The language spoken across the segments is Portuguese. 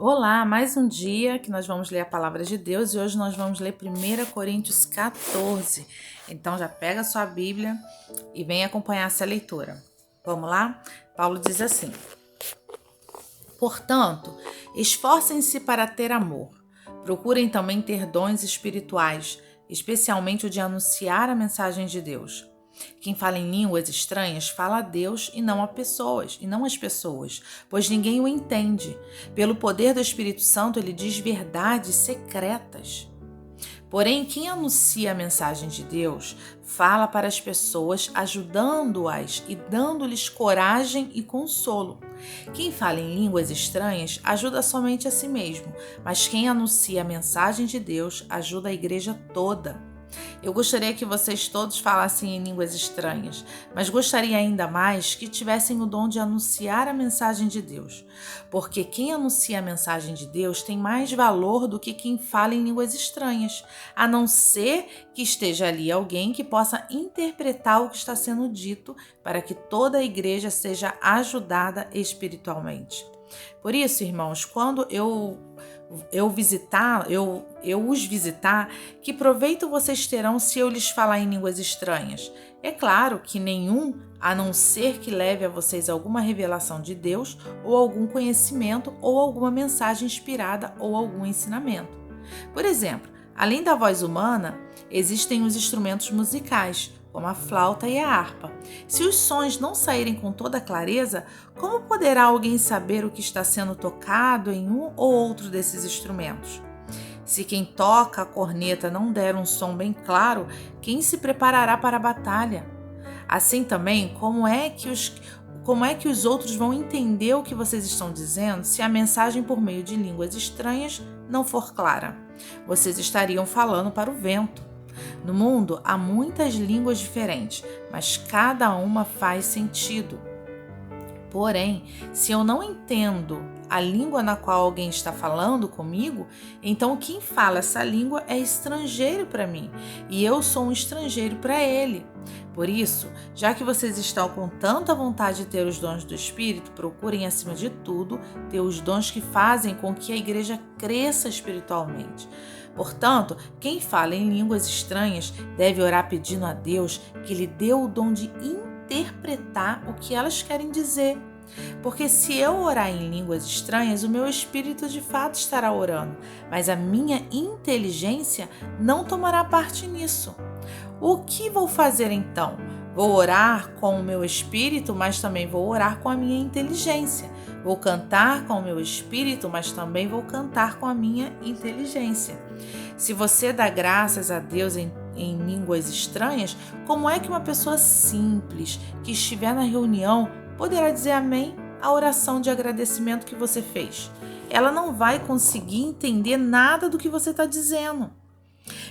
Olá, mais um dia que nós vamos ler a palavra de Deus e hoje nós vamos ler 1 Coríntios 14. Então já pega a sua Bíblia e vem acompanhar essa leitura. Vamos lá? Paulo diz assim: Portanto, esforcem-se para ter amor. Procurem também ter dons espirituais, especialmente o de anunciar a mensagem de Deus. Quem fala em línguas estranhas fala a Deus e não as pessoas, pois ninguém o entende. Pelo poder do Espírito Santo, ele diz verdades secretas. Porém, quem anuncia a mensagem de Deus fala para as pessoas, ajudando-as e dando-lhes coragem e consolo. Quem fala em línguas estranhas ajuda somente a si mesmo, mas quem anuncia a mensagem de Deus ajuda a igreja toda. Eu gostaria que vocês todos falassem em línguas estranhas, mas gostaria ainda mais que tivessem o dom de anunciar a mensagem de Deus, porque quem anuncia a mensagem de Deus tem mais valor do que quem fala em línguas estranhas, a não ser que esteja ali alguém que possa interpretar o que está sendo dito para que toda a igreja seja ajudada espiritualmente. Por isso, irmãos, quando eu os visitar, que proveito vocês terão se eu lhes falar em línguas estranhas? É claro que nenhum, a não ser que leve a vocês alguma revelação de Deus, ou algum conhecimento, ou alguma mensagem inspirada, ou algum ensinamento. Por exemplo, além da voz humana, existem os instrumentos musicais, como a flauta e a harpa. Se os sons não saírem com toda clareza, como poderá alguém saber o que está sendo tocado em um ou outro desses instrumentos? Se quem toca a corneta não der um som bem claro, quem se preparará para a batalha? Assim também, como é que os outros vão entender o que vocês estão dizendo se a mensagem por meio de línguas estranhas não for clara? Vocês estariam falando para o vento. No mundo há muitas línguas diferentes, mas cada uma faz sentido. Porém, se eu não entendo a língua na qual alguém está falando comigo, então quem fala essa língua é estrangeiro para mim e eu sou um estrangeiro para ele. Por isso, já que vocês estão com tanta vontade de ter os dons do Espírito, procurem acima de tudo ter os dons que fazem com que a igreja cresça espiritualmente. Portanto, quem fala em línguas estranhas deve orar pedindo a Deus que lhe dê o dom de interpretar o que elas querem dizer. Porque se eu orar em línguas estranhas, o meu espírito de fato estará orando, mas a minha inteligência não tomará parte nisso. O que vou fazer então? Vou orar com o meu espírito, mas também vou orar com a minha inteligência. Vou cantar com o meu espírito, mas também vou cantar com a minha inteligência. Se você dá graças a Deus em línguas estranhas, como é que uma pessoa simples que estiver na reunião poderá dizer amém à oração de agradecimento que você fez? Ela não vai conseguir entender nada do que você está dizendo.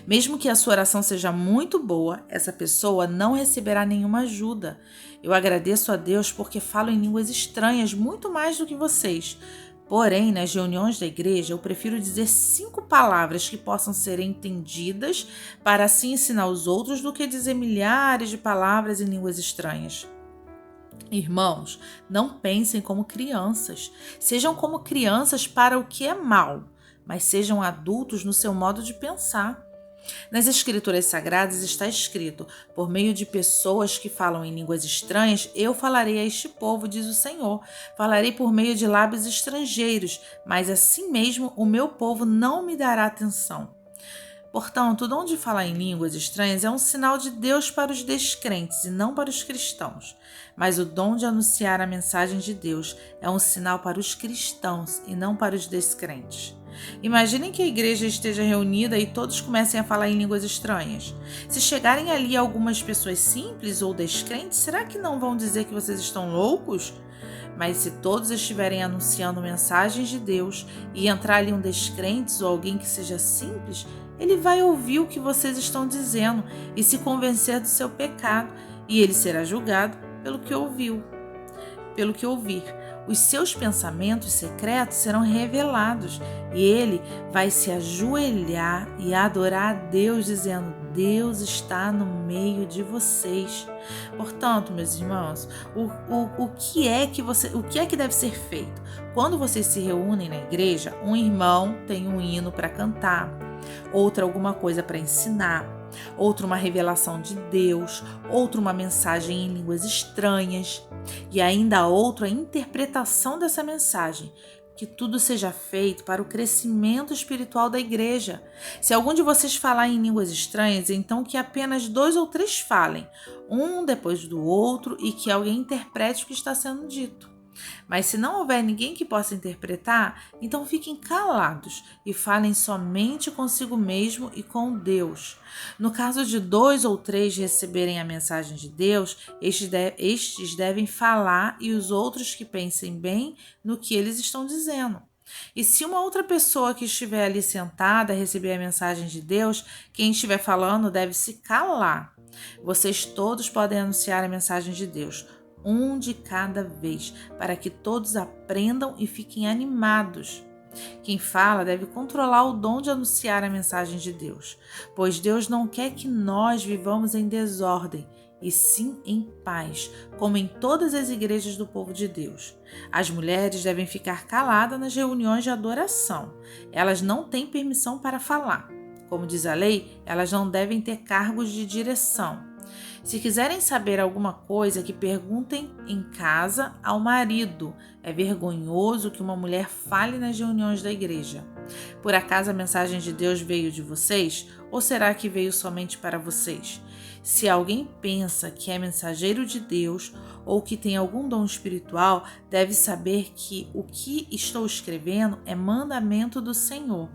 Mesmo que a sua oração seja muito boa, essa pessoa não receberá nenhuma ajuda. Eu agradeço a Deus porque falo em línguas estranhas muito mais do que vocês. Porém, nas reuniões da igreja, eu prefiro dizer 5 palavras que possam ser entendidas para assim ensinar os outros do que dizer milhares de palavras em línguas estranhas. Irmãos, não pensem como crianças. Sejam como crianças para o que é mal, mas sejam adultos no seu modo de pensar. Nas Escrituras Sagradas está escrito: por meio de pessoas que falam em línguas estranhas, eu falarei a este povo, diz o Senhor. Falarei por meio de lábios estrangeiros, mas assim mesmo o meu povo não me dará atenção. Portanto, o dom de falar em línguas estranhas é um sinal de Deus para os descrentes e não para os cristãos. Mas o dom de anunciar a mensagem de Deus é um sinal para os cristãos e não para os descrentes. Imaginem que a igreja esteja reunida e todos comecem a falar em línguas estranhas. Se chegarem ali algumas pessoas simples ou descrentes, será que não vão dizer que vocês estão loucos? Mas se todos estiverem anunciando mensagens de Deus e entrar ali um descrente ou alguém que seja simples, ele vai ouvir o que vocês estão dizendo e se convencer do seu pecado, e ele será julgado pelo que ouvir. os seus pensamentos secretos serão revelados e ele vai se ajoelhar e adorar a Deus, dizendo: Deus está no meio de vocês. Portanto, meus irmãos, o que é que deve ser feito? Quando vocês se reúnem na igreja, um irmão tem um hino para cantar, outro alguma coisa para ensinar, outro uma revelação de Deus, outro uma mensagem em línguas estranhas e ainda outro a interpretação dessa mensagem. Que tudo seja feito para o crescimento espiritual da igreja. Se algum de vocês falar em línguas estranhas, então que apenas 2 ou 3 falem, um depois do outro, e que alguém interprete o que está sendo dito. Mas se não houver ninguém que possa interpretar, então fiquem calados e falem somente consigo mesmo e com Deus. No caso de 2 ou 3 receberem a mensagem de Deus, estes devem falar e os outros que pensem bem no que eles estão dizendo. E se uma outra pessoa que estiver ali sentada receber a mensagem de Deus, quem estiver falando deve se calar. Vocês todos podem anunciar a mensagem de Deus, um de cada vez, para que todos aprendam e fiquem animados. Quem fala deve controlar o dom de anunciar a mensagem de Deus, pois Deus não quer que nós vivamos em desordem, e sim em paz, como em todas as igrejas do povo de Deus. As mulheres devem ficar caladas nas reuniões de adoração. Elas não têm permissão para falar. Como diz a lei, elas não devem ter cargos de direção. Se quiserem saber alguma coisa, que perguntem em casa ao marido. É vergonhoso que uma mulher fale nas reuniões da igreja. Por acaso a mensagem de Deus veio de vocês? Ou será que veio somente para vocês? Se alguém pensa que é mensageiro de Deus ou que tem algum dom espiritual, deve saber que o que estou escrevendo é mandamento do Senhor.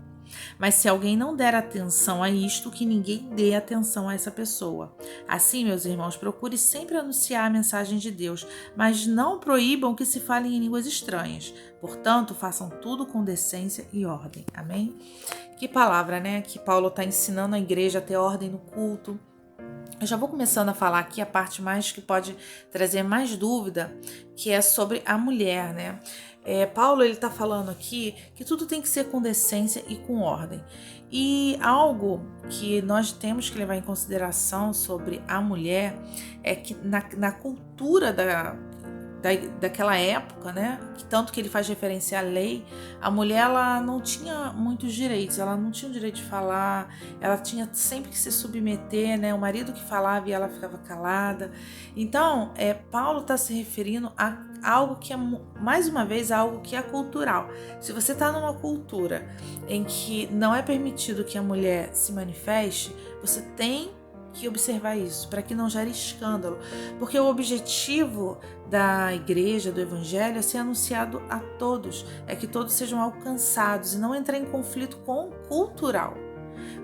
Mas se alguém não der atenção a isto, que ninguém dê atenção a essa pessoa. Assim, meus irmãos, procure sempre anunciar a mensagem de Deus, mas não proíbam que se falem em línguas estranhas. Portanto, façam tudo com decência e ordem. Amém? Que palavra, né? Que Paulo está ensinando a igreja a ter ordem no culto. Eu já vou começando a falar aqui a parte mais que pode trazer mais dúvida, que é sobre a mulher, né? Paulo ele está falando aqui que tudo tem que ser com decência e com ordem. E algo que nós temos que levar em consideração sobre a mulher é que na cultura daquela época, né, tanto que ele faz referência à lei, a mulher ela não tinha muitos direitos, ela não tinha o direito de falar, ela tinha sempre que se submeter, né, o marido que falava e ela ficava calada. Então, Paulo está se referindo a algo que é, mais uma vez, algo que é cultural. Se você está numa cultura em que não é permitido que a mulher se manifeste, você tem que observar isso, para que não gere escândalo, porque o objetivo da igreja, do evangelho, é ser anunciado a todos, é que todos sejam alcançados e não entrar em conflito com o cultural.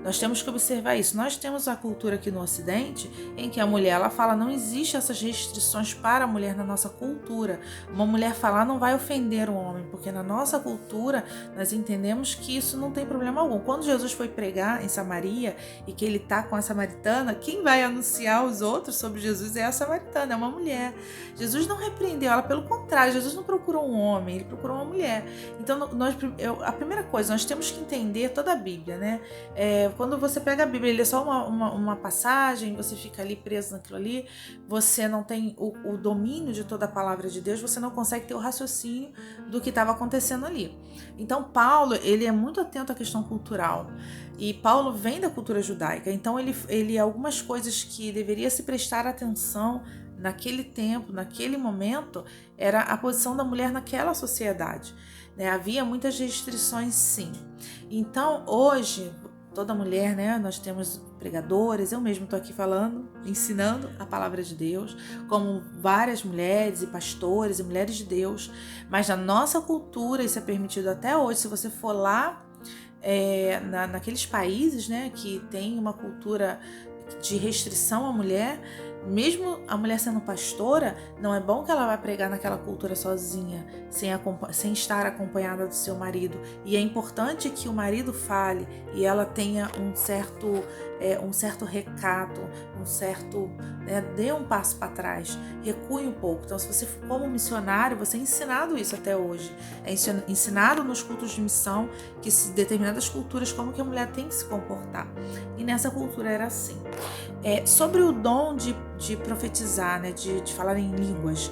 Nós temos que observar isso. Nós temos a cultura aqui no Ocidente em que a mulher ela fala, não existe essas restrições para a mulher na nossa cultura. Uma mulher falar não vai ofender um homem, porque na nossa cultura nós entendemos que isso não tem problema algum. Quando Jesus foi pregar em Samaria e que ele está com a samaritana, quem vai anunciar aos outros sobre Jesus é a samaritana, é uma mulher. Jesus não repreendeu ela, pelo contrário, Jesus não procurou um homem, ele procurou uma mulher. Então, a primeira coisa, nós temos que entender toda a Bíblia, né? Quando você pega a Bíblia, ele é só uma passagem, você fica ali preso naquilo ali, você não tem o domínio de toda a palavra de Deus, você não consegue ter o raciocínio do que estava acontecendo ali. Então Paulo, ele é muito atento à questão cultural, e Paulo vem da cultura judaica, então ele algumas coisas que deveria se prestar atenção naquele tempo, naquele momento, era a posição da mulher naquela sociedade, né? Havia muitas restrições, sim. Então hoje toda mulher, né? Nós temos pregadores, eu mesmo estou aqui falando, ensinando a palavra de Deus, como várias mulheres e pastores e mulheres de Deus, mas na nossa cultura isso é permitido até hoje. Se você for lá naqueles países, né, que tem uma cultura de restrição à mulher, Mesmo a mulher sendo pastora, não é bom que ela vá pregar naquela cultura sozinha, sem estar acompanhada do seu marido. E é importante que o marido fale e ela tenha um certo recato, dê um passo para trás, recue um pouco. Então, se você for como missionário, você é ensinado isso até hoje. É ensinado nos cultos de missão que determinadas culturas como que a mulher tem que se comportar. E nessa cultura era assim. Sobre o dom de profetizar, né, de falar em línguas,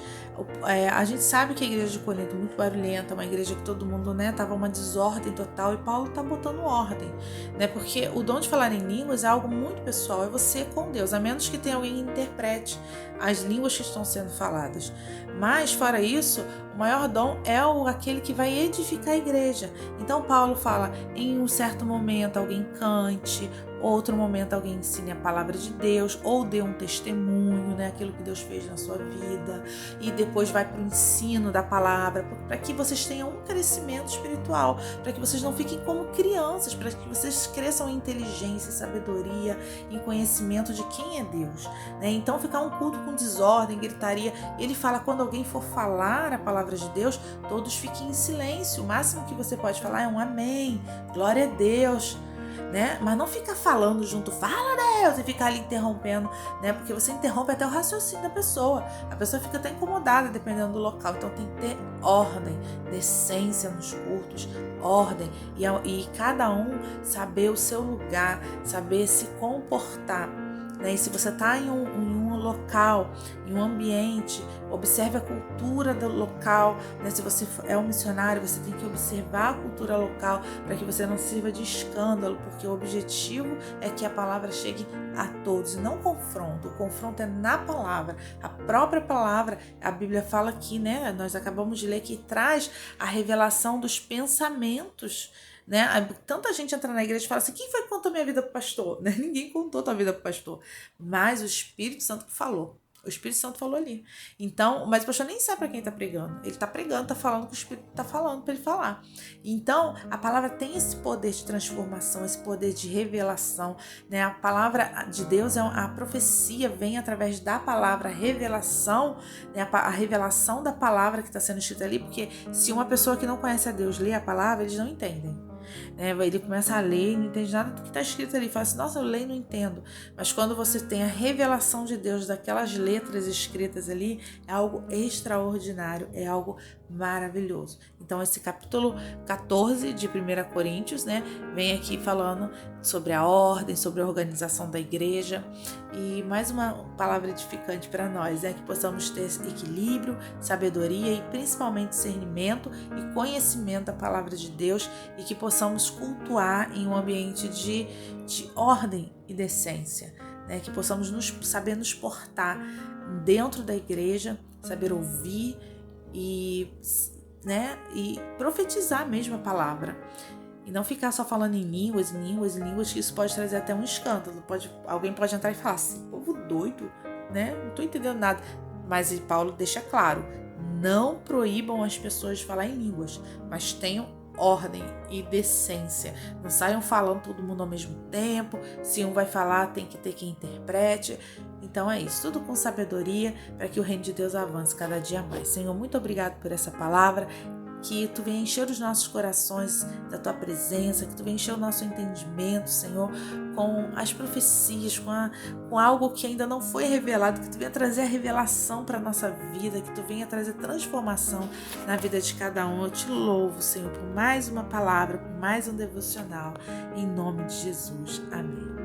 a gente sabe que a igreja de Corinto é muito barulhenta, uma igreja que todo mundo, né, tava uma desordem total, e Paulo tá botando ordem, né, porque o dom de falar em línguas é algo muito pessoal, é você com Deus, a menos que tenha alguém que interprete as línguas que estão sendo faladas. Mas fora isso, o maior dom é aquele que vai edificar a igreja. Então Paulo fala, em um certo momento alguém cante, outro momento alguém ensine a palavra de Deus, ou dê um testemunho, né, aquilo que Deus fez na sua vida, e depois vai para o ensino da palavra, para que vocês tenham um crescimento espiritual, para que vocês não fiquem como crianças, para que vocês cresçam em inteligência, em sabedoria, em conhecimento de quem é Deus, né? Então ficar um culto com desordem, gritaria, ele fala, quando alguém for falar a palavra de Deus, todos fiquem em silêncio, o máximo que você pode falar é um amém, glória a Deus, né? Mas não fica falando junto, fala Deus, e ficar ali interrompendo, né? Porque você interrompe até o raciocínio da pessoa. A pessoa fica até incomodada dependendo do local. Então tem que ter ordem, decência nos cultos, ordem. E cada um saber o seu lugar, saber se comportar, né? E se você está em um local, em um ambiente, observe a cultura do local, né? Se você é um missionário, você tem que observar a cultura local para que você não sirva de escândalo, porque o objetivo é que a palavra chegue a todos, e não confronto. O confronto é na palavra, a própria palavra. A Bíblia fala aqui, né? Nós acabamos de ler, que traz a revelação dos pensamentos, né? Tanta gente entra na igreja e fala assim, quem foi que contou minha vida pro pastor? Né? Ninguém contou tua vida pro pastor, mas o Espírito Santo falou. O Espírito Santo falou ali. Então, mas o pastor nem sabe para quem tá pregando. Ele tá pregando, tá falando que o Espírito tá falando para ele falar. Então, a palavra tem esse poder de transformação, esse poder de revelação, né? A palavra de Deus, a profecia vem através da palavra, a revelação, né? A revelação da palavra que está sendo escrita ali, porque se uma pessoa que não conhece a Deus lê a palavra, eles não entendem. Ele começa a ler e não entende nada do que está escrito ali, fala assim, nossa, eu leio e não entendo. Mas quando você tem a revelação de Deus daquelas letras escritas ali, é algo extraordinário, é algo maravilhoso. Então esse capítulo 14 de 1 Coríntios, né, vem aqui falando sobre a ordem, sobre a organização da igreja, e mais uma palavra edificante para nós, que possamos ter equilíbrio, sabedoria e principalmente discernimento e conhecimento da palavra de Deus, e que possamos cultuar em um ambiente de ordem e decência, né? Que possamos saber nos portar dentro da igreja, saber ouvir e profetizar mesmo a palavra. E não ficar só falando em línguas, que isso pode trazer até um escândalo. Alguém pode entrar e falar assim, povo doido, né? Não tô entendendo nada. Mas Paulo deixa claro, não proíbam as pessoas de falar em línguas, mas tenham ordem e decência. Não saiam falando todo mundo ao mesmo tempo. Se um vai falar, tem que ter quem interprete. Então é isso, tudo com sabedoria, para que o reino de Deus avance cada dia mais. Senhor, muito obrigado por essa palavra, que Tu venha encher os nossos corações da Tua presença, que Tu venha encher o nosso entendimento, Senhor, com as profecias, com algo que ainda não foi revelado, que Tu venha trazer a revelação para a nossa vida, que Tu venha trazer transformação na vida de cada um. Eu Te louvo, Senhor, por mais uma palavra, por mais um devocional, em nome de Jesus. Amém.